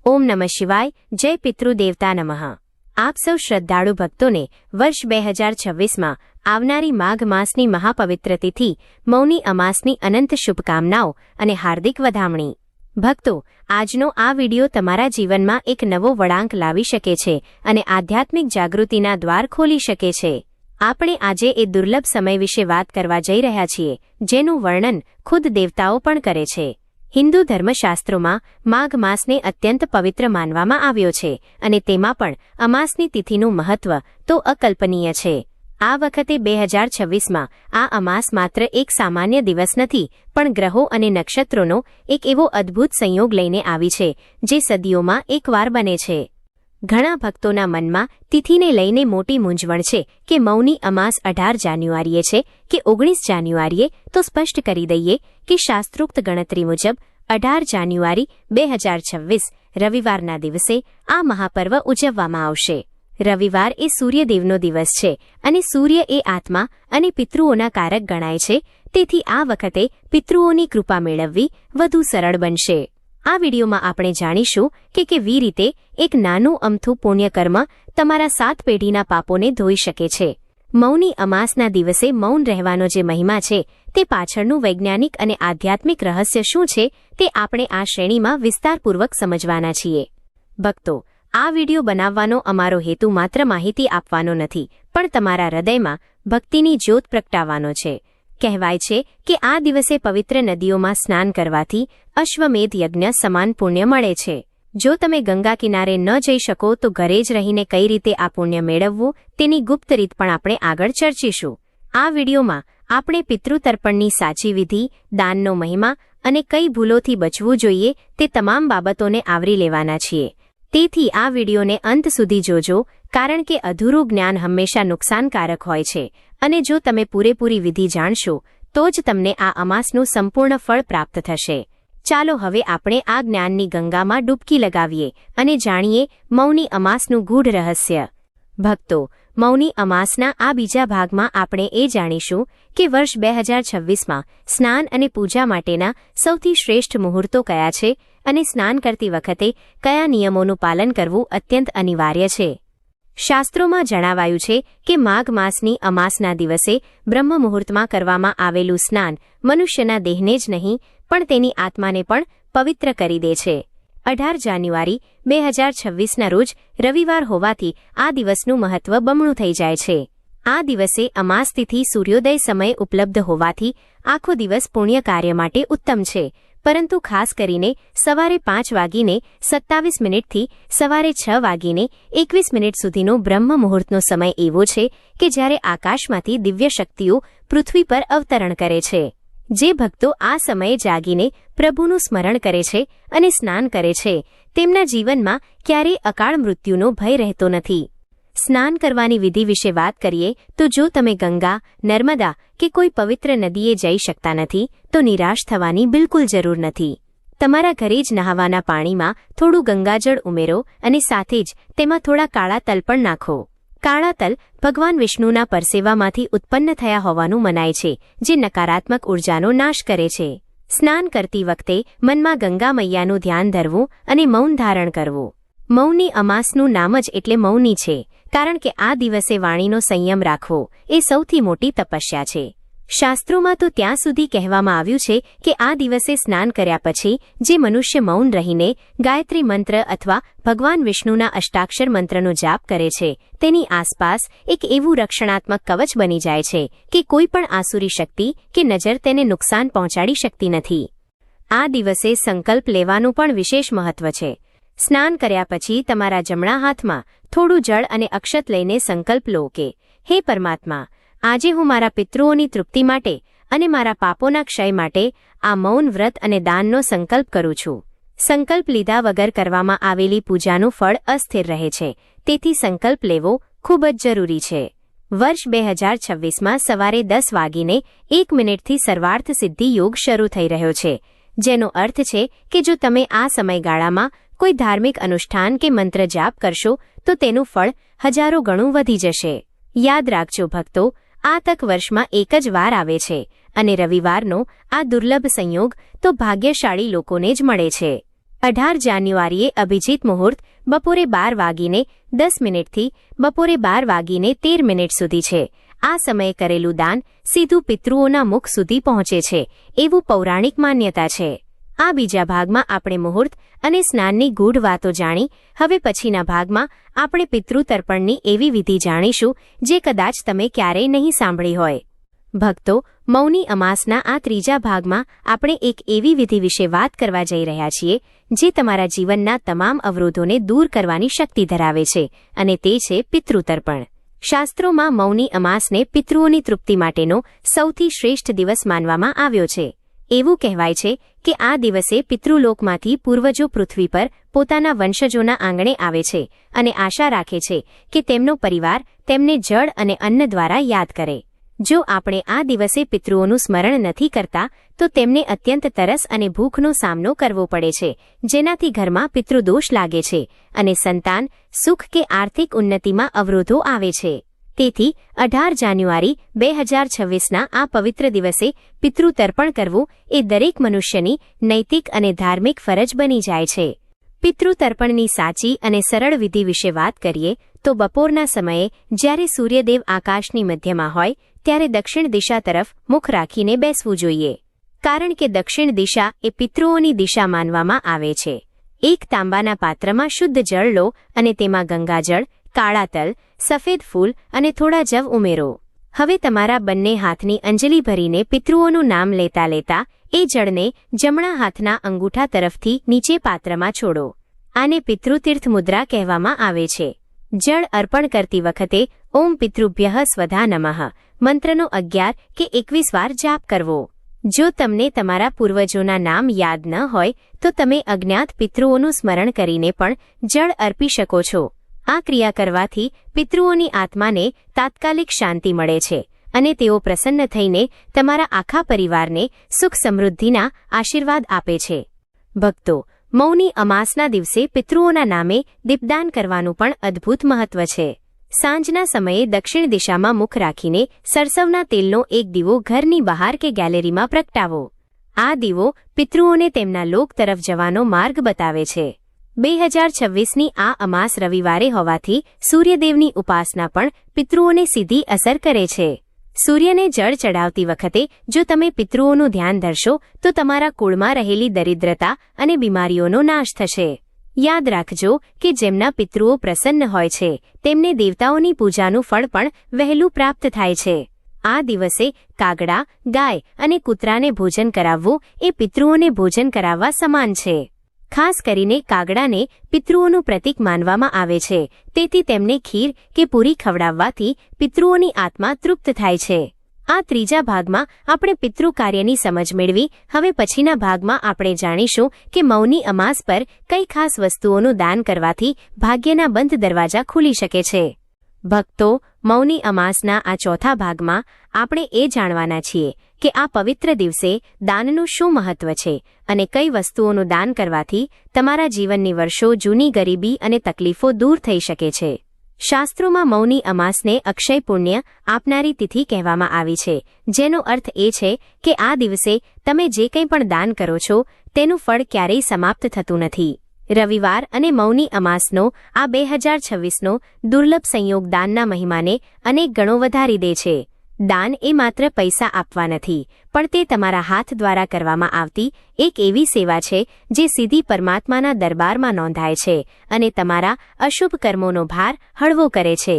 ઓમ નમઃ શિવાય. જય પિતૃદેવતા નમઃ. આપ સૌ શ્રદ્ધાળુ ભક્તોને વર્ષ 2026માં આવનારી માઘ માસની મહાપવિત્ર તિથિ મૌની અમાસની અનંત શુભકામનાઓ અને હાર્દિક વધામણી. ભક્તો, આજનો આ વિડિયો તમારા જીવનમાં એક નવો વળાંક લાવી શકે છે અને આધ્યાત્મિક જાગૃતિના દ્વાર ખોલી શકે છે. આપણે આજે એ દુર્લભ સમય વિશે વાત કરવા જઈ રહ્યા છીએ, જેનું વર્ણન ખુદ દેવતાઓ પણ કરે છે. હિન્દુ ધર્મશાસ્ત્રોમાં માઘ માસને અત્યંત પવિત્ર માનવામાં આવ્યો છે અને તેમાં પણ અમાસની તિથિનું મહત્વ તો અકલ્પનીય છે. આ વખતે 2026માં આ અમાસ માત્ર એક સામાન્ય દિવસ નથી, પણ ગ્રહો અને નક્ષત્રોનો એક એવો અદ્ભુત સંયોગ લઈને આવી છે જે સદીઓમાં એકવાર બને છે. ઘણા ભક્તોના મનમાં તિથિને લઈને મોટી મૂંઝવણ છે કે મૌની અમાસ 18 જાન્યુઆરીએ છે કે 19 જાન્યુઆરીએ. તો સ્પષ્ટ કરી દઈએ કે શાસ્ત્રોક્ત ગણતરી મુજબ 18 જાન્યુઆરી 2026 રવિવારના દિવસે આ મહાપર્વ ઉજવવામાં આવશે. રવિવાર એ સૂર્યદેવનો દિવસ છે અને સૂર્ય એ આત્મા અને પિતૃઓના કારક ગણાય છે, તેથી આ વખતે પિતૃઓની કૃપા મેળવવી વધુ સરળ બનશે. આ વિડીયોમાં આપણે જાણીશું કે કેવી રીતે એક નાનું અમથું પુણ્યકર્મ તમારા 7 પેઢીના પાપોને ધોઈ શકે છે. મૌની અમાસના દિવસે મૌન રહેવાનો જે મહિમા છે તે પાછળનું વૈજ્ઞાનિક અને આધ્યાત્મિક રહસ્ય શું છે તે આપણે આ શ્રેણીમાં વિસ્તારપૂર્વક સમજવાના છીએ. ભક્તો, આ વિડીયો બનાવવાનો અમારો હેતુ માત્ર માહિતી આપવાનો નથી, પણ તમારા હૃદયમાં ભક્તિની જ્યોત પ્રગટાવવાનો છે. કહેવાય છે કે આ દિવસે પવિત્ર નદીઓમાં સ્નાન કરવાથી અશ્વમેધ યજ્ઞ સમાન પુણ્ય મળે છે. જો તમે ગંગા કિનારે ન જઈ શકો તો ઘરે જ રહીને કઈ રીતે આ પુણ્ય મેળવવું તેની ગુપ્ત રીત પણ આપણે આગળ ચર્ચીશું. આ વિડીયોમાં આપણે પિતૃતર્પણની સાચી વિધિ, દાનનો મહિમા અને કઈ ભૂલોથી બચવું જોઈએ તે તમામ બાબતોને આવરી લેવાના છીએ. તેથી આ વિડીયોને અંત સુધી જોજો, કારણ કે અધૂરું જ્ઞાન હંમેશા નુકસાનકારક હોય છે અને જો તમે પૂરેપૂરી વિધિ જાણશો તો જ તમને આ અમાસનું સંપૂર્ણ ફળ પ્રાપ્ત થશે. ચાલો હવે આપણે આ જ્ઞાનની ગંગામાં ડૂબકી લગાવીએ અને જાણીએ મૌની અમાસનું ગૂઢ રહસ્ય. ભક્તો, મૌની અમાસના આ બીજા ભાગમાં આપણે એ જાણીશું કે વર્ષ 2026માં સ્નાન અને પૂજા માટેના સૌથી શ્રેષ્ઠ મુહૂર્તો કયા છે અને સ્નાન કરતી વખતે કયા નિયમોનું પાલન કરવું અત્યંત અનિવાર્ય છે. શાસ્ત્રોમાં જણાવાયું છે કે માઘ માસની અમાસના દિવસે બ્રહ્મ મુહૂર્તમાં કરવામાં આવેલું સ્નાન મનુષ્યના દેહને જ નહીં પણ તેની આત્માને પણ પવિત્ર કરી દે છે. 18 જાન્યુઆરી 2026ના રોજ રવિવાર હોવાથી આ દિવસનું મહત્વ બમણું થઈ જાય છે. આ દિવસે અમાસ તિથિ સૂર્યોદય સમયે ઉપલબ્ધ હોવાથી આખો દિવસ પુણ્ય કાર્ય માટે ઉત્તમ છે, પરંતુ ખાસ કરીને સવારે 5:27 થી સવારે 6:21 સુધીનો બ્રહ્મ મુહૂર્તનો સમય એવો છે કે જ્યારે આકાશમાંથી દિવ્ય શક્તિઓ પૃથ્વી પર અવતરણ કરે છે. જે ભક્તો આ સમયે જાગીને પ્રભુનું સ્મરણ કરે છે અને સ્નાન કરે છે તેમના જીવનમાં ક્યારેય અકાળ મૃત્યુનો ભય રહેતો નથી. સ્નાન કરવાની વિધિ વિશે વાત કરીએ તો જો તમે ગંગા, નર્મદા કે કોઈ પવિત્ર નદીએ જઈ શકતા નથી તો નિરાશ થવાની બિલકુલ જરૂર નથી. તમારા ઘરે જ નહાવાના પાણીમાં થોડું ગંગાજળ ઉમેરો અને સાથે જ તેમાં થોડા કાળા તલ પણ નાખો. કાળા તલ ભગવાન વિષ્ણુના પરસેવામાંથી ઉત્પન્ન થયા હોવાનું મનાય છે, જે નકારાત્મક ઉર્જાનો નાશ કરે છે. સ્નાન કરતી વખતે મનમાં ગંગા મૈયાનું ધ્યાન ધરવું અને મૌન ધારણ કરવું. મૌની અમાસનું નામ જ એટલે મૌની છે, કારણ કે આ દિવસે વાણીનો સંયમ રાખવો એ સૌથી મોટી તપસ્યા છે. શાસ્ત્રોમાં તો ત્યાં સુધી કહેવામાં આવ્યું છે કે આ દિવસે સ્નાન કર્યા પછી જે મનુષ્ય મૌન રહીને ગાયત્રી મંત્ર અથવા ભગવાન વિષ્ણુના અષ્ટાક્ષર મંત્રનો જાપ કરે છે તેની આસપાસ એક એવું રક્ષણાત્મક કવચ બની જાય છે કે કોઈ પણ આસુરી શક્તિ કે નજર તેને નુકસાન પહોંચાડી શકતી નથી. આ દિવસે સંકલ્પ લેવાનું પણ વિશેષ મહત્વ છે. સ્નાન કર્યા પછી તમારા જમણા હાથમાં થોડું જળ અને અક્ષત લઈને સંકલ્પ લો કે હે પરમાત્મા, આજે હું મારા પિતૃઓની તૃપ્તિ માટે અને મારા પાપોના ક્ષય માટે આ મૌન વ્રત અને દાનનો સંકલ્પ કરું છું. સંકલ્પ લીધા વગર કરવામાં આવેલી પૂજાનું ફળ અસ્થિર રહે છે, તેથી સંકલ્પ લેવો ખૂબ જ જરૂરી છે. વર્ષ 2026માં સવારે 10:01 થી સર્વાર્થ સિદ્ધિ યોગ શરૂ થઈ રહ્યો છે, જેનો અર્થ છે કે જો તમે આ સમયગાળામાં કોઈ ધાર્મિક અનુષ્ઠાન કે મંત્ર જાપ કરશો તો તેનું ફળ હજારો ગણું વધી જશે. યાદ રાખજો ભક્તો, આ તક વર્ષમાં એક જ વાર આવે છે અને રવિવારનો આ દુર્લભ સંયોગ તો ભાગ્યશાળી લોકોને જ મળે છે. 18 જાન્યુઆરીએ અભિજીત મુહૂર્ત બપોરે 12:10 થી બપોરે 12:13 સુધી છે. આ સમયે કરેલું દાન સીધું પિતૃઓના મુખ સુધી પહોંચે છે એવું પૌરાણિક માન્યતા છે. આ બીજા ભાગમાં આપણે મુહૂર્ત અને સ્નાનની ગૂઢ વાતો જાણી. હવે પછીના ભાગમાં આપણે પિતૃતર્પણની એવી વિધિ જાણીશું જે કદાચ તમે ક્યારેય નહીં સાંભળી હોય. ભક્તો, મૌની અમાસના આ ત્રીજા ભાગમાં આપણે એક એવી વિધિ વિશે વાત કરવા જઈ રહ્યા છીએ જે તમારા જીવનના તમામ અવરોધોને દૂર કરવાની શક્તિ ધરાવે છે, અને તે છે પિતૃતર્પણ. શાસ્ત્રોમાં મૌની અમાસને પિતૃઓની તૃપ્તિ માટેનો સૌથી શ્રેષ્ઠ દિવસ માનવામાં આવ્યો છે. એવું કહેવાય છે કે આ દિવસે પિતૃલોકમાંથી પૂર્વજો પૃથ્વી પર પોતાના વંશજોના આંગણે આવે છે અને આશા રાખે છે કે તેમનો પરિવાર તેમને જળ અને અન્ન દ્વારા યાદ કરે. જો આપણે આ દિવસે પિતૃઓનું સ્મરણ નથી કરતા તો તેમને અત્યંત તરસ અને ભૂખનો સામનો કરવો પડે છે, જેનાથી ઘરમાં પિતૃદોષ લાગે છે અને સંતાન, સુખ કે આર્થિક ઉન્નતિમાં અવરોધો આવે છે. તેથી 18 જાન્યુઆરી 2026ના આ પવિત્ર દિવસે પિતૃતર્પણ કરવું એ દરેક મનુષ્યની નૈતિક અને ધાર્મિક ફરજ બની જાય છે. પિતૃતર્પણની સાચી અને સરળ વિધિ વિશે વાત કરીએ તો બપોરના સમયે જ્યારે સૂર્યદેવ આકાશની મધ્યમાં હોય ત્યારે દક્ષિણ દિશા તરફ મુખ રાખીને બેસવું જોઈએ, કારણ કે દક્ષિણ દિશા એ પિતૃઓની દિશા માનવામાં આવે છે. એક તાંબાના પાત્રમાં શુદ્ધ જળ લો અને તેમાં ગંગાજળ, કાળા તલ, સફેદ ફૂલ અને થોડા જવ ઉમેરો. હવે તમારા બંને હાથની અંજલિ ભરીને પિતૃઓનું નામ લેતા લેતા એ જળને જમણા હાથના અંગૂઠા તરફથી નીચે પાત્રમાં છોડો. આને પિતૃતીર્થ મુદ્રા કહેવામાં આવે છે. જળ અર્પણ કરતી વખતે ઓમ પિતૃભ્યઃ સ્વધા નમઃ મંત્રનો 11 કે 21 વાર જાપ કરવો. જો તમને તમારા પૂર્વજોના નામ યાદ ન હોય તો તમે અજ્ઞાત પિતૃઓનું સ્મરણ કરીને પણ જળ અર્પી શકો છો. આ ક્રિયા કરવાથી પિતૃઓની આત્માને તાત્કાલિક શાંતિ મળે છે અને તેઓ પ્રસન્ન થઈને તમારા આખા પરિવારને સુખ સમૃદ્ધિના આશીર્વાદ આપે છે. ભક્તો, મૌની અમાસના દિવસે પિતૃઓના નામે દીપદાન કરવાનું પણ અદ્ભુત મહત્વ છે. સાંજના સમયે દક્ષિણ દિશામાં મુખ રાખીને સરસવના તેલનો એક દીવો ઘરની બહાર કે ગેલેરીમાં પ્રગટાવો. આ દીવો પિતૃઓને તેમના લોક તરફ જવાનો માર્ગ બતાવે છે. 2026ની આ અમાસ રવિવારે હોવાથી સૂર્યદેવની ઉપાસના પણ પિતૃઓને સીધી અસર કરે છે. સૂર્યને જળ ચડાવતી વખતે જો તમે પિતૃઓનું ધ્યાન ધરશો તો તમારા કુળમાં રહેલી દરિદ્રતા અને બીમારીઓનો નાશ થશે. યાદ રાખજો કે જેમના પિતૃઓ પ્રસન્ન હોય છે તેમને દેવતાઓની પૂજાનું ફળ પણ વહેલું પ્રાપ્ત થાય છે. આ દિવસે કાગડા, ગાય અને કૂતરાને ભોજન કરાવવું એ પિતૃઓને ભોજન કરાવવા સમાન છે. ખાસ કરીને કાગડાને પિતૃઓનું પ્રતીક માનવામાં આવે છે, તેથી તેમને ખીર કે પૂરી ખવડાવવાથી પિતૃઓની આત્મા તૃપ્ત થાય છે. આ ત્રીજા ભાગમાં આપણે પિતૃ કાર્યની સમજ મેળવી. હવે પછીના ભાગમાં આપણે જાણીશું કે મૌની અમાસ પર કઈ ખાસ વસ્તુઓનું દાન કરવાથી ભાગ્યના બંધ દરવાજા ખુલી શકે છે. ભક્તો, મૌની અમાસના આ ચોથા ભાગમાં આપણે એ જાણવાના છીએ કે આ પવિત્ર દિવસે દાનનું શું મહત્વ છે અને કઈ વસ્તુઓનું દાન કરવાથી તમારા જીવનની વર્ષો જૂની ગરીબી અને તકલીફો દૂર થઈ શકે છે. શાસ્ત્રોમાં મૌની અમાસને અક્ષય પુણ્ય આપનારી તિથિ કહેવામાં આવી છે, જેનો અર્થ એ છે કે આ દિવસે તમે જે કંઈ પણ દાન કરો છો તેનું ફળ ક્યારેય સમાપ્ત થતું નથી. રવિવાર અને મૌની અમાસનો આ 2026નો દુર્લભ સંયોગ દાનના મહિમાને અનેક ગણો વધારી દે છે. દાન એ માત્ર પૈસા આપવા નથી, પણ તે તમારા હાથ દ્વારા કરવામાં આવતી એક એવી સેવા છે જે સીધી પરમાત્માના દરબારમાં નોંધાય છે અને તમારા અશુભ કર્મોનો ભાર હળવો કરે છે.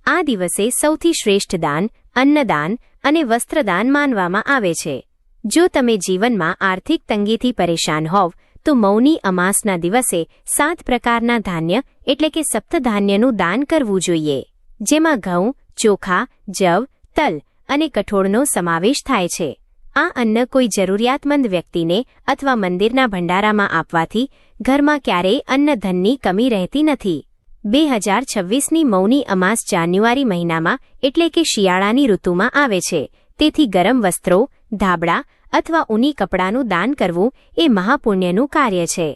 આ દિવસે સૌથી શ્રેષ્ઠ દાન અન્નદાન અને વસ્ત્રદાન માનવામાં આવે છે. જો તમે જીવનમાં આર્થિક તંગીથી પરેશાન હોવ તો મૌની અમાસના દિવસે 7 પ્રકારના ધાન્ય એટલે કે સપ્તધાન્યનું દાન કરવું જોઈએ, જેમાં ઘઉં, ચોખા, જવ, તલ અને કઠોળનો સમાવેશ થાય છે. આ અન્ન કોઈ જરૂરિયાતમંદ વ્યક્તિને અથવા મંદિરના ભંડારામાં આપવાથી ઘરમાં ક્યારેય અન્નધનની કમી રહેતી નથી. 2026ની મૌની અમાસ જાન્યુઆરી મહિનામાં એટલે કે શિયાળાની ઋતુમાં આવે છે, તેથી ગરમ વસ્ત્રો, ધાબળા અથવા ઊની કપડાનું દાન કરવું એ મહાપુણ્યનું કાર્ય છે.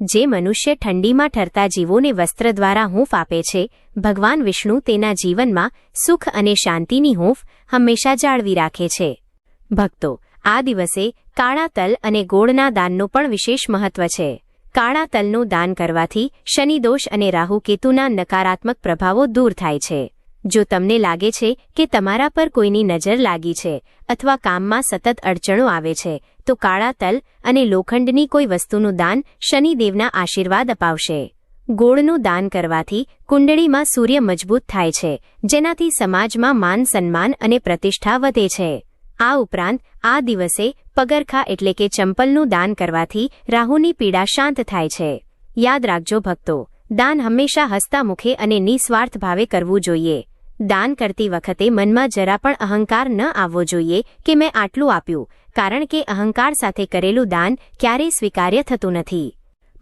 જે મનુષ્ય ઠંડીમાં ઠરતા જીવોને વસ્ત્ર દ્વારા હૂંફ આપે છે, ભગવાન વિષ્ણુ તેના જીવનમાં સુખ અને શાંતિની હૂંફ હંમેશા જાળવી રાખે છે. ભક્તો, આ દિવસે કાળા તલ અને ગોળના દાનનું પણ વિશેષ મહત્વ છે. કાળા તલનું દાન કરવાથી શનિદોષ અને રાહુ કેતુના નકારાત્મક પ્રભાવો દૂર થાય છે. જો તમને લાગે છે કે તમારા પર કોઈની નજર લાગી છે અથવા કામમાં સતત અડચણો આવે છે તો કાળા તલ અને લોખંડની કોઈ વસ્તુનું દાન શનિદેવના આશીર્વાદ અપાવશે. ગોળનું દાન કરવાથી કુંડળીમાં સૂર્ય મજબૂત થાય છે, જેનાથી સમાજમાં માન સન્માન અને પ્રતિષ્ઠા વધે છે. આ ઉપરાંત આ દિવસે પગરખા એટલે કે ચંપલનું દાન કરવાથી રાહુની પીડા શાંત થાય છે. યાદ રાખજો ભક્તો, દાન હંમેશા હસતા મુખે અને નિસ્વાર્થ ભાવે કરવું જોઈએ. દાન કરતી વખતે મનમાં જરા પણ અહંકાર ન આવવો જોઈએ કે મેં આટલું આપ્યું, કારણ કે અહંકાર સાથે કરેલું દાન ક્યારેય સ્વીકાર્ય થતું નથી.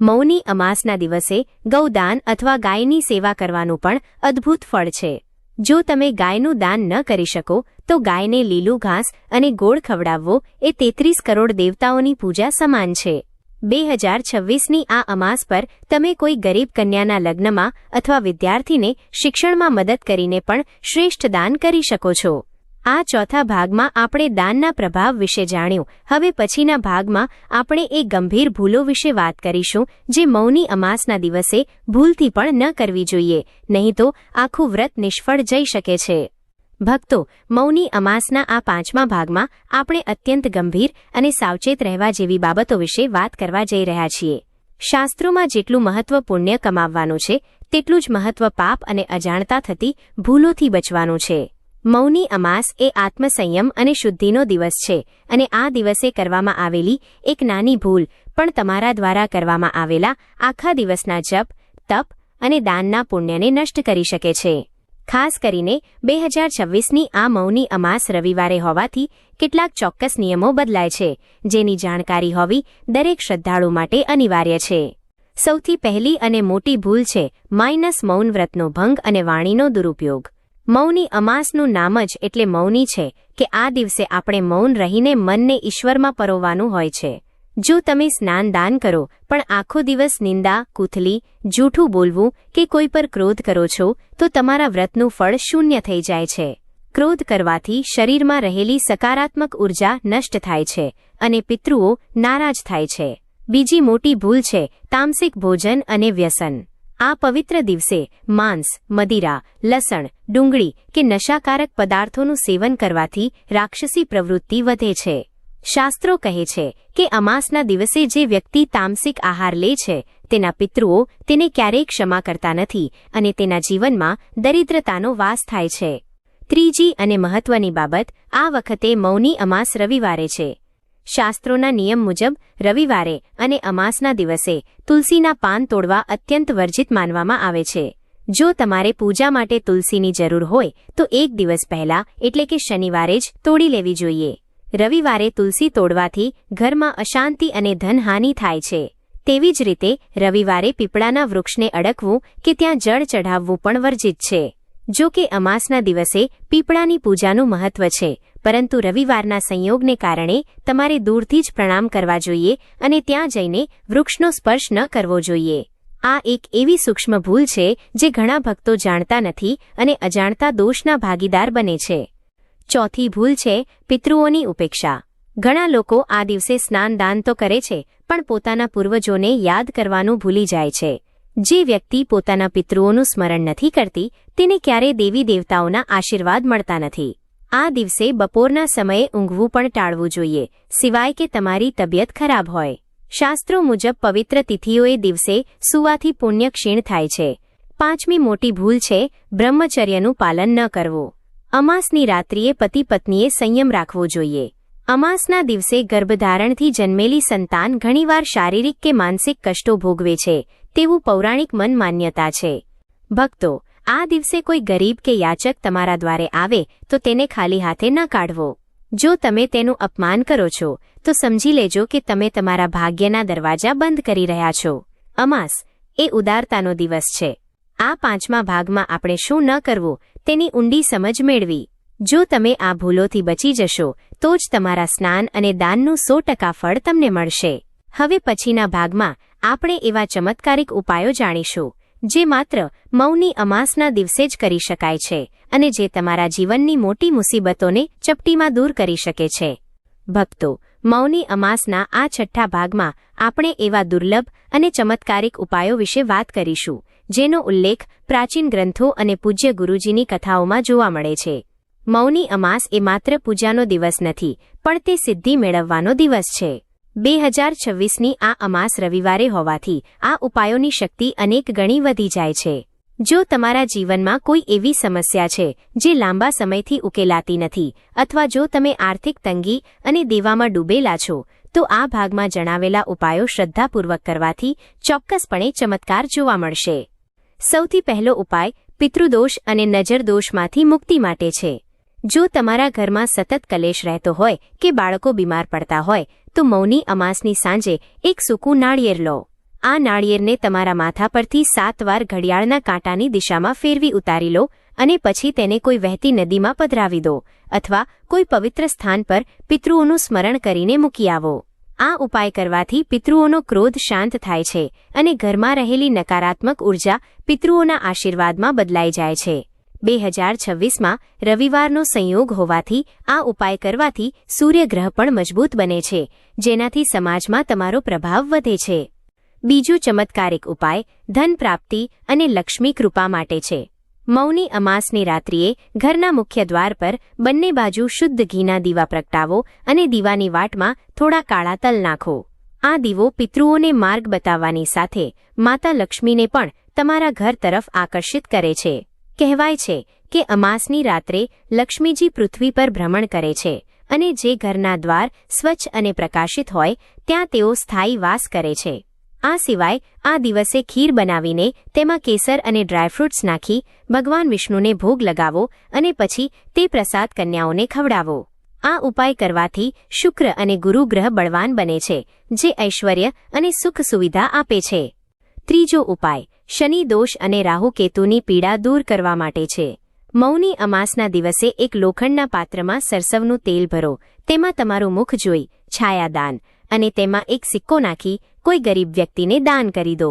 મૌની અમાસના દિવસે ગૌદાન અથવા ગાયની સેવા કરવાનું પણ અદ્ભુત ફળ છે. જો તમે ગાયનું દાન ન કરી શકો તો ગાયને લીલું ઘાસ અને ગોળ ખવડાવવો એ 33 કરોડ દેવતાઓની પૂજા સમાન છે. 2026ની આ અમાસ પર તમે કોઈ ગરીબ કન્યાના લગ્નમાં અથવા વિદ્યાર્થીને શિક્ષણમાં મદદ કરીને પણ શ્રેષ્ઠ દાન કરી શકો છો. આ ચોથા ભાગમાં આપણે દાનના પ્રભાવ વિશે જાણ્યું. હવે પછીના ભાગમાં આપણે એ ગંભીર ભૂલો વિશે વાત કરીશું જે મૌની અમાસના દિવસે ભૂલથી પણ ન કરવી જોઈએ, નહીં તો આખું વ્રત નિષ્ફળ જઈ શકે છે. ભક્તો, મૌની અમાસના આ 5મા ભાગમાં આપણે અત્યંત ગંભીર અને સાવચેત રહેવા જેવી બાબતો વિશે વાત કરવા જઈ રહ્યા છીએ. શાસ્ત્રોમાં જેટલું મહત્વ પુણ્ય કમાવવાનું છે તેટલું જ મહત્વ પાપ અને અજાણતા થતી ભૂલોથી બચવાનું છે. મૌની અમાસ એ આત્મસંયમ અને શુદ્ધિનો દિવસ છે અને આ દિવસે કરવામાં આવેલી એક નાની ભૂલ પણ તમારા દ્વારા કરવામાં આવેલા આખા દિવસના જપ, તપ અને દાનના પુણ્યને નષ્ટ કરી શકે છે. ખાસ કરીને 2026ની આ મૌની અમાસ રવિવારે હોવાથી કેટલાક ચોક્કસ નિયમો બદલાય છે, જેની જાણકારી હોવી દરેક શ્રદ્ધાળુ માટે અનિવાર્ય છે. સૌથી પહેલી અને મોટી ભૂલ છે મૌન વ્રતનો ભંગ અને વાણીનો દુરુપયોગ. મૌની અમાસનું નામ જ એટલે મૌની છે કે આ દિવસે આપણે મૌન રહીને મનને ઈશ્વરમાં પરોવવાનું હોય છે. જો તમે સ્નાન દાન કરો પણ આખો દિવસ નિંદા, કૂથલી, જૂઠું બોલવું કે કોઈ પર ક્રોધ કરો છો તો તમારા વ્રતનું ફળ શૂન્ય થઈ જાય છે. ક્રોધ કરવાથી શરીરમાં રહેલી સકારાત્મક ઉર્જા નષ્ટ થાય છે અને પિતૃઓ નારાજ થાય છે. બીજી મોટી ભૂલ છે તામસિક ભોજન અને વ્યસન. આ પવિત્ર દિવસે માંસ, મદિરા, લસણ, ડુંગળી કે નશાકારક પદાર્થોનું સેવન કરવાથી રાક્ષસી પ્રવૃત્તિ વધે છે. શાસ્ત્રો કહે છે કે અમાસના દિવસે જે વ્યક્તિ તામસિક આહાર લે છે તેના પિતૃઓ તેને ક્યારેય ક્ષમા કરતા નથી અને તેના જીવનમાં દરિદ્રતાનો વાસ થાય છે. ત્રીજી અને મહત્વની બાબત, આ વખતે મૌની અમાસ રવિવારે છે. શાસ્ત્રોના નિયમ મુજબ રવિવારે અને અમાસના દિવસે તુલસીના પાન તોડવા અત્યંત વર્જિત માનવામાં આવે છે. જો તમારે પૂજા માટે તુલસીની જરૂર હોય તો એક દિવસ પહેલા એટલે કે શનિવારે જ તોડી લેવી જોઈએ. રવિવારે તુલસી તોડવાથી ઘરમાં અશાંતિ અને ધનહાનિ થાય છે. તેવી જ રીતે રવિવારે પીપળાના વૃક્ષને અડકવું કે ત્યાં જળ ચઢાવવું પણ વર્જિત છે. જો કે અમાસના દિવસે પીપળાની પૂજાનું મહત્વ છે, પરંતુ રવિવારના સંયોગને કારણે તમારે દૂરથી જ પ્રણામ કરવા જોઈએ અને ત્યાં જઈને વૃક્ષનો સ્પર્શ ન કરવો જોઈએ. આ એક એવી સૂક્ષ્મ ભૂલ છે જે ઘણા ભક્તો જાણતા નથી અને અજાણતા દોષના ભાગીદાર બને છે. ચોથી ભૂલ છે પિતૃઓની ઉપેક્ષા. ઘણા લોકો આ દિવસે સ્નાન દાન તો કરે છે પણ પોતાના પૂર્વજોને યાદ કરવાનું ભૂલી જાય છે. જે વ્યક્તિ પોતાના પિતૃઓનું સ્મરણ નથી કરતી તેને ક્યારે દેવી દેવતાઓના આશીર્વાદ મળતા નથી. આ દિવસે બપોરના સમયે ઊંઘવું પણ ટાળવું જોઈએ, સિવાય કે તમારી તબિયત ખરાબ હોય. શાસ્ત્રો મુજબ પવિત્ર તિથિઓએ દિવસે સૂવાથી પુણ્ય ક્ષીણ થાય છે. પાંચમી મોટી ભૂલ છે બ્રહ્મચર્યનું પાલન ન કરવું. અમાસની રાત્રિએ પતિ પત્નીએ સંયમ રાખવો જોઈએ. અમાસના દિવસે ગર્ભધારણથી જન્મેલી સંતાન ઘણીવાર શારીરિક કે માનસિક કષ્ટો ભોગવે છે તેવું પૌરાણિક મન માન્યતા છે. ભક્તો, આ દિવસે કોઈ ગરીબ કે યાચક તમારા દ્વારે આવે તો તેને ખાલી હાથે ન કાઢવો. જો તમે તેનું અપમાન કરો છો તો સમજી લેજો કે તમે તમારા ભાગ્યના દરવાજા બંધ કરી રહ્યા છો. અમાસ એ ઉદારતાનો દિવસ છે. આ પાંચમા ભાગમાં આપણે શું ન કરવું તેની ઊંડી સમજ મેળવી. જો તમે આ ભૂલોથી બચી જશો તો જ તમારા સ્નાન અને દાનનું 100% ફળ તમને મળશે. હવે પછીના ભાગમાં આપણે એવા ચમત્કારિક ઉપાયો જાણીશું જે માત્ર મૌની અમાસના દિવસે જ કરી શકાય છે અને જે તમારા જીવનની મોટી મુસીબતોને ચપટીમાં દૂર કરી શકે છે. ભક્તો, મૌની અમાસના આ છઠ્ઠા ભાગમાં આપણે એવા દુર્લભ અને ચમત્કારિક ઉપાયો વિશે વાત કરીશું જેનો ઉલ્લેખ પ્રાચીન ગ્રંથો અને પૂજ્ય ગુરુજીની કથાઓમાં જોવા મળે છે. મૌની અમાસ એ માત્ર પૂજાનો દિવસ નથી, પણ તે સિદ્ધિ મેળવવાનો દિવસ છે. 2026ની આ અમાસ રવિવારે હોવાથી આ ઉપાયોની શક્તિ અનેક ગણી વધી જાય છે. જો તમારા જીવનમાં કોઈ એવી સમસ્યા છે જે લાંબા સમયથી ઉકેલાતી નથી, અથવા જો તમે આર્થિક તંગી અને દેવામાં ડૂબેલા છો, તો આ ભાગમાં જણાવેલા ઉપાયો શ્રદ્ધાપૂર્વક કરવાથી ચોક્કસપણે ચમત્કાર જોવા મળશે. સૌથી પહેલો ઉપાય પિતૃદોષ અને નજરદોષમાંથી મુક્તિ માટે છે. જો તમારા ઘરમાં સતત કલેશ રહેતો હોય કે બાળકો બીમાર પડતા હોય, તો મૌની અમાસની સાંજે એક સૂકું નાળિયેર લો. આ નાળિયેરને તમારા માથા પરથી 7 વાર ઘડિયાળના કાંટાની દિશામાં ફેરવી ઉતારી લો અને પછી તેને કોઈ વહેતી નદીમાં પધરાવી દો, અથવા કોઈ પવિત્ર સ્થાન પર પિતૃઓનું સ્મરણ કરીને મૂકી આવો. આ ઉપાય કરવાથી પિતૃઓનો ક્રોધ શાંત થાય છે અને ઘરમાં રહેલી નકારાત્મક ઉર્જા પિતૃઓના આશીર્વાદમાં બદલાઈ જાય છે. 2026માં રવિવારનો સંયોગ હોવાથી આ ઉપાય કરવાથી સૂર્યગ્રહ પણ મજબૂત બને છે, જેનાથી સમાજમાં તમારો પ્રભાવ વધે છે. બીજો ચમત્કારિક ઉપાય ધન પ્રાપ્તિ અને લક્ષ્મી કૃપા માટે છે. મૌની અમાસની રાત્રિએ ઘરના મુખ્ય દ્વાર પર બંને બાજુ શુદ્ધ ઘીના દીવા પ્રગટાવો અને દીવાની વાટમાં થોડા કાળા તલ નાખો. આ દીવો પિતૃઓને માર્ગ બતાવવાની સાથે માતા લક્ષ્મીને પણ તમારા ઘર તરફ આકર્ષિત કરે છે. કહેવાય છે કે અમાસની રાત્રે લક્ષ્મીજી પૃથ્વી પર ભ્રમણ કરે છે અને જે ઘરના દ્વાર સ્વચ્છ અને પ્રકાશિત હોય ત્યાં તેઓ સ્થાયી વાસ કરે છે. આ સિવાય આ દિવસે ખીર બનાવીને તેમાં કેસર અને ડ્રાયફ્રૂટ્સ નાખી ભગવાન વિષ્ણુને ભોગ લગાવો અને પછી તે પ્રસાદ કન્યાઓને ખવડાવો. આ ઉપાય કરવાથી શુક્ર અને ગુરુ ગ્રહ બળવાન બને છે, જે ઐશ્વર્ય અને સુખ સુવિધા આપે છે. ત્રીજો ઉપાય શનિ દોષ અને રાહુ કેતુની પીડા દૂર કરવા માટે છે. મૌની અમાસના દિવસે એક લોખંડના પાત્રમાં સરસવનું તેલ ભરો, તેમાં તમારું મુખ જોઈ છાયાદાન અને તેમાં એક સિક્કો નાખી કોઈ ગરીબ વ્યક્તિને દાન કરી દો.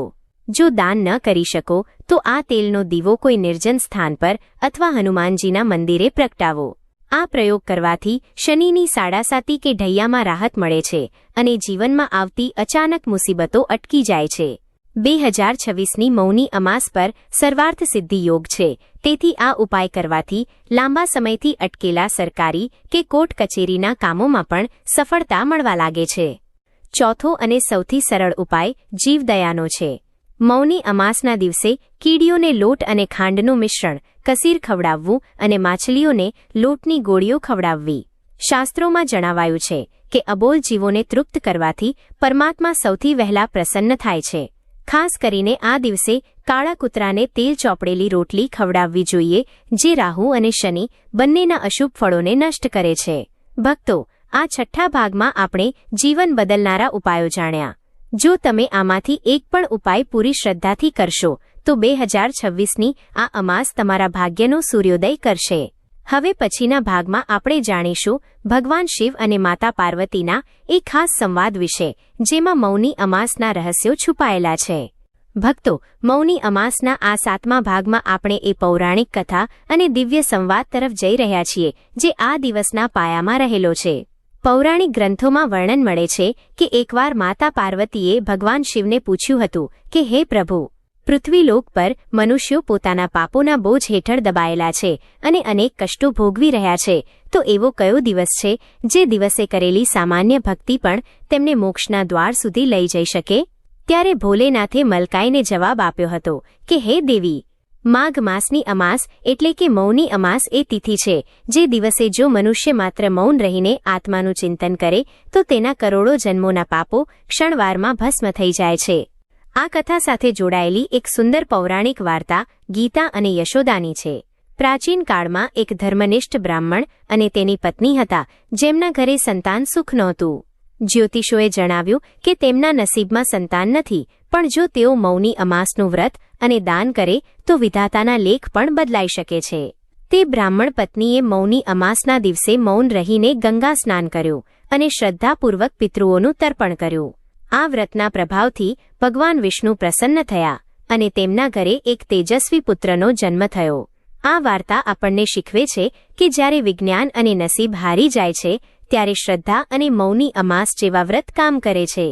જો દાન ન કરી શકો તો આ તેલનો દીવો કોઈ નિર્જન સ્થાન પર અથવા હનુમાનજીના મંદિરે પ્રગટાવો. આ પ્રયોગ કરવાથી શનિની સાડાસાતી કે ઢૈયામાં રાહત મળે છે અને જીવનમાં આવતી અચાનક મુસીબતો અટકી જાય છે. 2026ની મૌની અમાસ પર સર્વાર્થ સિદ્ધિ યોગ છે, તેથી આ ઉપાય કરવાથી લાંબા સમયથી અટકેલા સરકારી કે કોર્ટ કચેરીના કામોમાં પણ સફળતા મળવા લાગે છે. ચોથો અને સૌથી સરળ ઉપાય જીવદયાનો છે. મૌની અમાસના દિવસે કીડીઓને લોટ અને ખાંડનું મિશ્રણ કસીર ખવડાવવું અને માછલીઓને લોટની ગોળીઓ ખવડાવવી. શાસ્ત્રોમાં જણાવાયું છે કે અબોલ જીવોને તૃપ્ત કરવાથી પરમાત્મા સૌથી વહેલા પ્રસન્ન થાય છે. ખાસ કરીને આ દિવસે કાળા કૂતરાને તેલ ચોપડેલી રોટલી ખવડાવવી જોઈએ, જે રાહુ અને શનિ બંનેના અશુભ ફળોને નષ્ટ કરે છે. ભક્તો, આ છઠ્ઠા ભાગમાં આપણે જીવન બદલનારા ઉપાયો જાણ્યા. જો તમે આમાંથી એક પણ ઉપાય પૂરી શ્રદ્ધાથી કરશો તો 2026ની આ અમાસ તમારા ભાગ્યનો સૂર્યોદય કરશે. હવે પછીના ભાગમાં આપણે જાણીશું ભગવાન શિવ અને માતા પાર્વતીના એક ખાસ સંવાદ વિશે, જેમાં મૌની અમાસના રહસ્યો છુપાયેલા છે. ભક્તો, મૌની અમાસના આ 7મા ભાગમાં આપણે એ પૌરાણિક કથા અને દિવ્ય સંવાદ તરફ જઈ રહ્યા છીએ જે આ દિવસના પાયામાં રહેલો છે. પૌરાણિક ગ્રંથોમાં વર્ણન મળે છે કે એકવાર માતા પાર્વતીએ ભગવાન શિવને પૂછ્યું હતું કે હે પ્રભુ, પૃથ્વીલોક પર મનુષ્યો પોતાના પાપોના બોજ હેઠળ દબાયેલા છે અને અનેક કષ્ટો ભોગવી રહ્યા છે, તો એવો કયો દિવસ છે જે દિવસે કરેલી સામાન્ય ભક્તિ પણ તેમને મોક્ષના દ્વાર સુધી લઈ જઈ શકે? ત્યારે ભોલેનાથે મલકાઈને જવાબ આપ્યો હતો કે હે દેવી, માઘ માસની અમાસ એટલે કે મૌની અમાસ એ તિથિ છે જે દિવસે જો મનુષ્ય માત્ર મૌન રહીને આત્માનું ચિંતન કરે તો તેના કરોડો જન્મોના પાપો ક્ષણવારમાં ભસ્મ થઈ જાય છે. આ કથા સાથે જોડાયેલી એક સુંદર પૌરાણિક વાર્તા ગીતા અને યશોદાની છે. પ્રાચીન કાળમાં એક ધર્મનિષ્ઠ બ્રાહ્મણ અને તેની પત્ની હતા, જેમના ઘરે સંતાન સુખ નહોતું. જ્યોતિષોએ જણાવ્યું કે તેમના નસીબમાં સંતાન નથી, પણ જો તેઓ મૌની અમાસનું વ્રત અને દાન કરે તો વિધાતાના લેખ પણ બદલાઈ શકે છે. તે બ્રાહ્મણ પત્નીએ મૌની અમાસના દિવસે મૌન રહીને ગંગા સ્નાન કર્યું અને શ્રદ્ધાપૂર્વક પિતૃઓનું તર્પણ કર્યું. આ વ્રતના પ્રભાવથી ભગવાન વિષ્ણુ પ્રસન્ન થયા અને તેમના ઘરે એક તેજસ્વી પુત્રનો જન્મ થયો. આ વાર્તા આપણને શીખવે છે કે જ્યારે વિજ્ઞાન અને નસીબ હારી જાય છે, ત્યારે શ્રદ્ધા અને મૌની અમાસ જેવા વ્રત કામ કરે છે.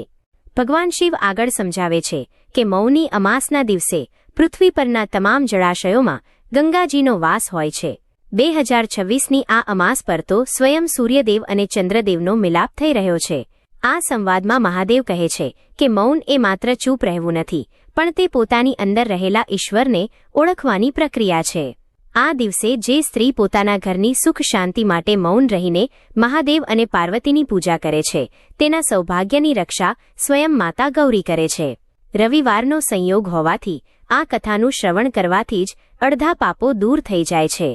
ભગવાન શિવ આગળ સમજાવે છે કે મૌની અમાસના દિવસે પૃથ્વી પરના તમામ જળાશયોમાં ગંગાજીનો વાસ હોય છે. 2026ની આ અમાસ પર તો સ્વયં સૂર્યદેવ અને ચંદ્રદેવનો મિલાપ થઈ રહ્યો છે. આ સંવાદમાં મહાદેવ કહે છે કે મૌન એ માત્ર ચૂપ રહેવું નથી, પણ તે પોતાની અંદર રહેલા ઈશ્વરને ઓળખવાની પ્રક્રિયા છે. આ દિવસે જે સ્ત્રી પોતાના ઘરની સુખ શાંતિ માટે મૌન રહીને મહાદેવ અને પાર્વતીની પૂજા કરે છે, તેના સૌભાગ્યની રક્ષા સ્વયં માતા ગૌરી કરે છે. રવિવારનો સંયોગ હોવાથી આ કથાનું શ્રવણ કરવાથી જ અડધા પાપો દૂર થઈ જાય છે.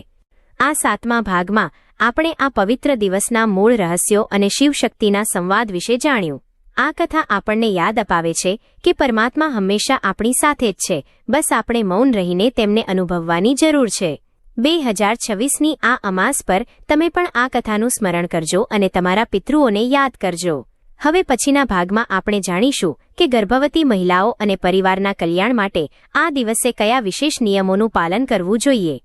આ 7મા ભાગમાં આપણે આ પવિત્ર દિવસના મૂળ રહસ્યો અને શિવશક્તિના સંવાદ વિશે જાણ્યું. આ કથા આપણને યાદ અપાવે છે કે પરમાત્મા હંમેશા આપણી સાથે જ છે, બસ આપણે મૌન રહીને તેમને અનુભવવાની જરૂર છે. 2026ની આ અમાસ પર તમે પણ આ કથાનું સ્મરણ કરજો અને તમારા પિતૃઓને યાદ કરજો. હવે પછીના ભાગમાં આપણે જાણીશું કે ગર્ભવતી મહિલાઓ અને પરિવારના કલ્યાણ માટે આ દિવસે કયા વિશેષ નિયમોનું પાલન કરવું જોઈએ.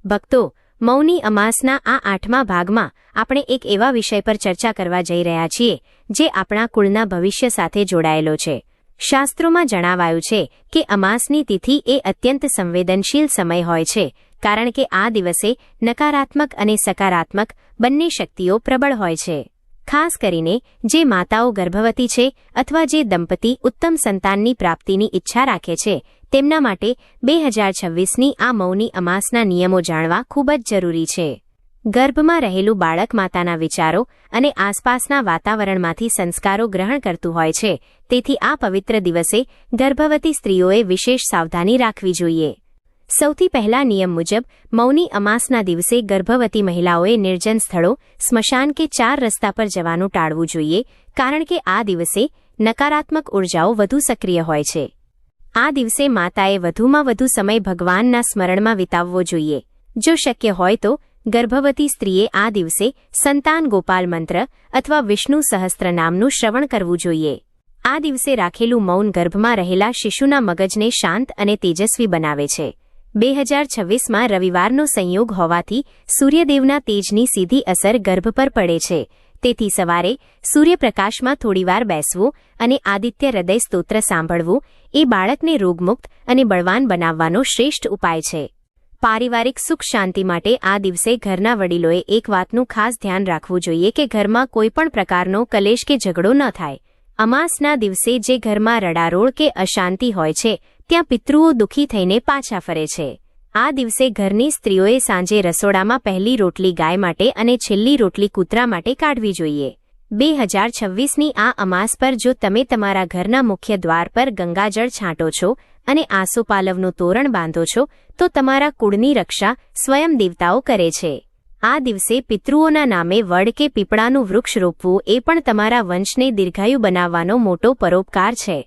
ભક્તો, મૌની અમાસના આ 8મા ભાગમાં આપણે એક એવા વિષય પર ચર્ચા કરવા જઈ રહ્યા છીએ જે આપણા કુળના ભવિષ્ય સાથે જોડાયેલો છે. શાસ્ત્રોમાં જણાવાયું છે કે અમાસની તિથિ એ અત્યંત સંવેદનશીલ સમય હોય છે, કારણ કે આ દિવસે નકારાત્મક અને સકારાત્મક બંને શક્તિઓ પ્રબળ હોય છે. ખાસ કરીને જે માતાઓ ગર્ભવતી છે અથવા જે દંપતી ઉત્તમ સંતાનની પ્રાપ્તિની ઈચ્છા રાખે છે, તેમના માટે 2026ની આ મૌની અમાસના નિયમો જાણવા ખૂબ જ જરૂરી છે. ગર્ભમાં રહેલું બાળક માતાના વિચારો અને આસપાસના વાતાવરણમાંથી સંસ્કારો ગ્રહણ કરતું હોય છે, તેથી આ પવિત્ર દિવસે ગર્ભવતી સ્ત્રીઓએ વિશેષ સાવધાની રાખવી જોઈએ. સૌથી પહેલા નિયમ મુજબ મૌની અમાસના દિવસે ગર્ભવતી મહિલાઓએ નિર્જન સ્થળો, સ્મશાન કે 4 રસ્તા પર જવાનું ટાળવું જોઈએ, કારણ કે આ દિવસે નકારાત્મક ઉર્જાઓ વધુ સક્રિય હોય છે. આ દિવસે માતાએ વધુમાં વધુ સમય ભગવાનના સ્મરણમાં વિતાવવો જોઈએ. જો શક્ય હોય તો ગર્ભવતી સ્ત્રીએ આ દિવસે સંતાન ગોપાલ મંત્ર અથવા વિષ્ણુ સહસ્ત્રનામનું શ્રવણ કરવું જોઈએ. આ દિવસે રાખેલું મૌન ગર્ભમાં રહેલા શિશુના મગજને શાંત અને તેજસ્વી બનાવે છે. 2026માં રવિવારનો સંયોગ હોવાથી સૂર્યદેવના તેજની સીધી અસર ગર્ભ પર પડે છે, તેથી સવારે સૂર્યપ્રકાશમાં થોડીવાર બેસવું અને આદિત્ય હૃદય સ્તોત્ર સાંભળવું એ બાળકને રોગમુક્ત અને બળવાન બનાવવાનો શ્રેષ્ઠ ઉપાય છે. પારિવારિક સુખ શાંતિ માટે આ દિવસે ઘરના વડીલોએ એક વાતનું ખાસ ધ્યાન રાખવું જોઈએ કે ઘરમાં કોઈપણ પ્રકારનો કલેશ કે ઝઘડો ન થાય. અમાસના દિવસે જે ઘરમાં રડારોળ કે અશાંતિ હોય છે, ત્યાં પિતૃઓ દુઃખી થઈને પાછા ફરે છે. આ દિવસે ઘરની સ્ત્રીઓએ સાંજે રસોડામાં પહેલી રોટલી ગાય માટે અને છેલ્લી રોટલી કૂતરા માટે કાઢવી જોઈએ. 2026ની આ અમાસ પર જો તમે તમારા ઘરના મુખ્ય દ્વાર પર ગંગાજળ છાંટો છો અને આસોપાલવનું તોરણ બાંધો છો, તો તમારા કુળની રક્ષા સ્વયં દેવતાઓ કરે છે. આ દિવસે પિતૃઓના નામે વડ કે પીપળાનું વૃક્ષ રોપવું એ પણ તમારા વંશને દીર્ઘાયુ બનાવવાનો મોટો પરોપકાર છે.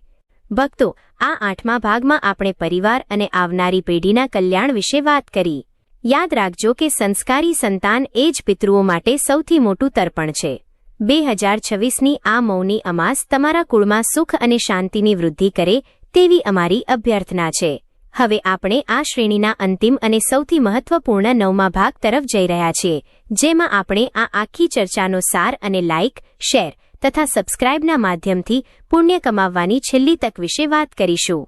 ભક્તો, આ 8મા ભાગમાં આપણે પરિવાર અને આવનારી પેઢીના કલ્યાણ વિશે વાત કરી. યાદ રાખજો કે સંસ્કારી સંતાન એ જ પિતૃઓ માટે સૌથી મોટું તર્પણ છે. 2026ની આ મૌની અમાસ તમારા કુળમાં સુખ અને શાંતિની વૃદ્ધિ કરે તેવી અમારી અભ્યર્થના છે. હવે આપણે આ શ્રેણીના અંતિમ અને સૌથી મહત્વપૂર્ણ 9મા ભાગ તરફ જઈ રહ્યા છીએ, જેમાં આપણે આ આખી ચર્ચાનો સાર અને લાઇક, શેર તથા સબસ્ક્રાઇબના માધ્યમથી પુણ્ય કમાવવાની છેલ્લી તક વિશે વાત કરીશું.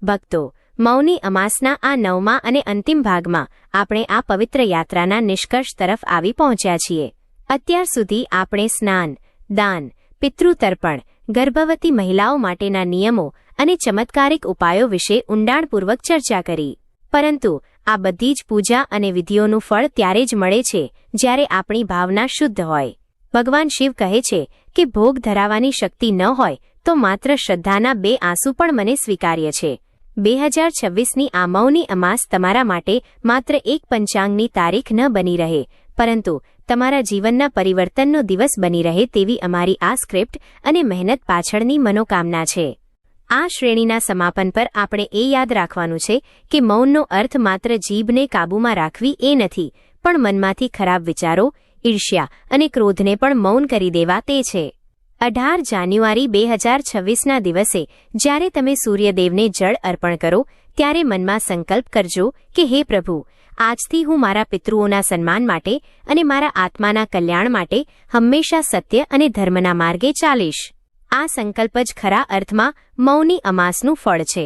ભક્તો, મૌની અમાસના આ 9મા અને અંતિમ ભાગમાં આપણે આ પવિત્ર યાત્રાના નિષ્કર્ષ તરફ આવી પહોંચ્યા છીએ. અત્યાર સુધી આપણે સ્નાન, દાન, પિતૃતર્પણ, ગર્ભવતી મહિલાઓ માટેના નિયમો અને ચમત્કારિક ઉપાયો વિશે ઊંડાણપૂર્વક ચર્ચા કરી. પરંતુ આ બધી જ પૂજા અને વિધિઓનું ફળ ત્યારે જ મળે છે જ્યારે આપણી ભાવના શુદ્ધ હોય. ભગવાન શિવ કહે છે કે ભોગ ધરાવવાની શક્તિ ન હોય તો માત્ર શ્રદ્ધાના 2 આંસુ પણ મને સ્વીકાર્ય છે. 2026ની આ મૌની અમાસ તમારા માટે માત્ર એક પંચાંગની તારીખ ન બની રહે, પરંતુ તમારા જીવનના પરિવર્તનનો દિવસ બની રહે તેવી અમારી આ સ્ક્રિપ્ટ અને મહેનત પાછળની મનોકામના છે. આ શ્રેણીના સમાપન પર આપણે એ યાદ રાખવાનું છે કે મૌનનો અર્થ માત્ર જીભને કાબૂમાં રાખવી એ નથી, પણ મનમાંથી ખરાબ વિચારો, ઈર્ષ્યા અને ક્રોધને પણ મૌન કરી દેવા તે છે. 18 જાન્યુઆરી 2026ના દિવસે જ્યારે તમે સૂર્યદેવને જળ અર્પણ કરો ત્યારે મનમાં સંકલ્પ કરજો કે હે પ્રભુ, આજથી હું મારા પિતૃઓના સન્માન માટે અને મારા આત્માના કલ્યાણ માટે હંમેશા સત્ય અને ધર્મના માર્ગે ચાલીશ. આ સંકલ્પ જ ખરા અર્થમાં મૌની અમાસનું ફળ છે.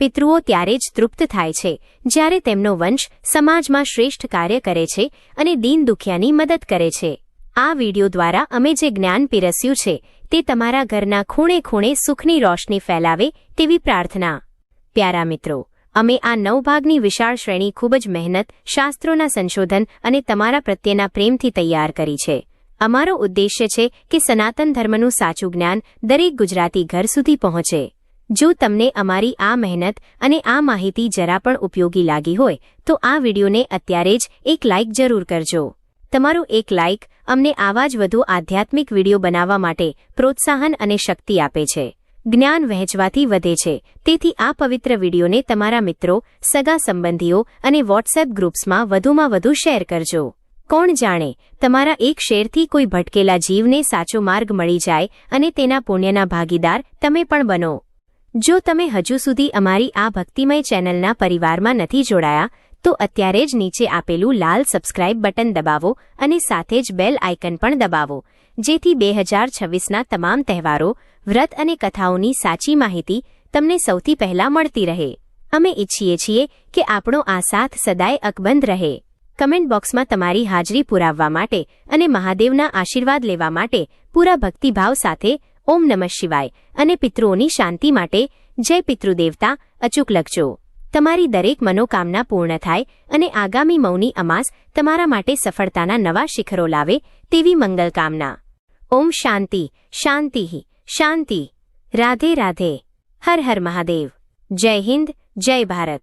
પિતૃઓ ત્યારે જ તૃપ્ત થાય છે જ્યારે તેમનો વંશ સમાજમાં શ્રેષ્ઠ કાર્ય કરે છે અને દીન દુખિયાની મદદ કરે છે. આ વિડિયો દ્વારા અમે જે જ્ઞાન પીરસ્યું છે તે તમારા ઘરના ખૂણે ખૂણે સુખની રોશની ફેલાવે તેવી પ્રાર્થના. પ્યારા મિત્રો, અમે આ 9 ભાગની વિશાળ શ્રેણી ખૂબ જ મહેનત, શાસ્ત્રોના સંશોધન અને તમારા પ્રત્યેના પ્રેમથી તૈયાર કરી છે. અમારો ઉદ્દેશ્ય છે કે સનાતન ધર્મનું સાચું જ્ઞાન દરેક ગુજરાતી ઘર સુધી પહોંચે. જો તમને અમારી આ મહેનત અને આ માહિતી જરા પણ ઉપયોગી લાગી હોય તો આ વિડિયોને અત્યારે જ એક લાઇક જરૂર કરજો. તમારું એક લાઇક અમને આવા જ વધુ આધ્યાત્મિક વિડિયો બનાવવા માટે પ્રોત્સાહન અને શક્તિ આપે છે. જ્ઞાન વહેંચવાથી વધે છે, તેથી આ પવિત્ર વિડિયોને તમારા મિત્રો, સગા સંબંધીઓ અને વોટ્સએપ ગ્રુપ્સમાં વધુમાં વધુ શેર કરજો. કોણ જાણે, તમારા એક શેરથી કોઈ ભટકેલા જીવને સાચો માર્ગ મળી જાય અને તેના પુણ્યના ભાગીદાર તમે પણ બનો. જો તમે હજુ સુધી અમારી આ ભક્તિમય ચેનલના પરિવારમાં નથી જોડાયા તો અત્યારે જ નીચે આપેલું લાલ સબસ્ક્રાઇબ બટન દબાવો અને સાથે જ બેલ આઇકન પણ દબાવો, જેથી 2026ના તમામ તહેવારો, વ્રત અને કથાઓની સાચી માહિતી તમને સૌથી પહેલા મળતી રહે. અમે ઈચ્છીએ છીએ કે આપણો આ સાથ સદાય અકબંધ રહે. કમેન્ટ બોક્સમાં તમારી હાજરી પુરાવવા માટે અને મહાદેવના આશીર્વાદ લેવા માટે પૂરા ભક્તિભાવ સાથે ઓમ નમઃ શિવાય અને પિતૃઓની શાંતિ માટે જય પિતૃદેવતા અચૂક લખજો. તમારી દરેક મનોકામના પૂર્ણ થાય અને આગામી મૌની અમાસ તમારા માટે સફળતાના નવા શિખરો લાવે તેવી મંગલકામના. ઓમ શાંતિ શાંતિ શાંતિ. રાધે રાધે. હર હર મહાદેવ. જય હિન્દ, જય ભારત.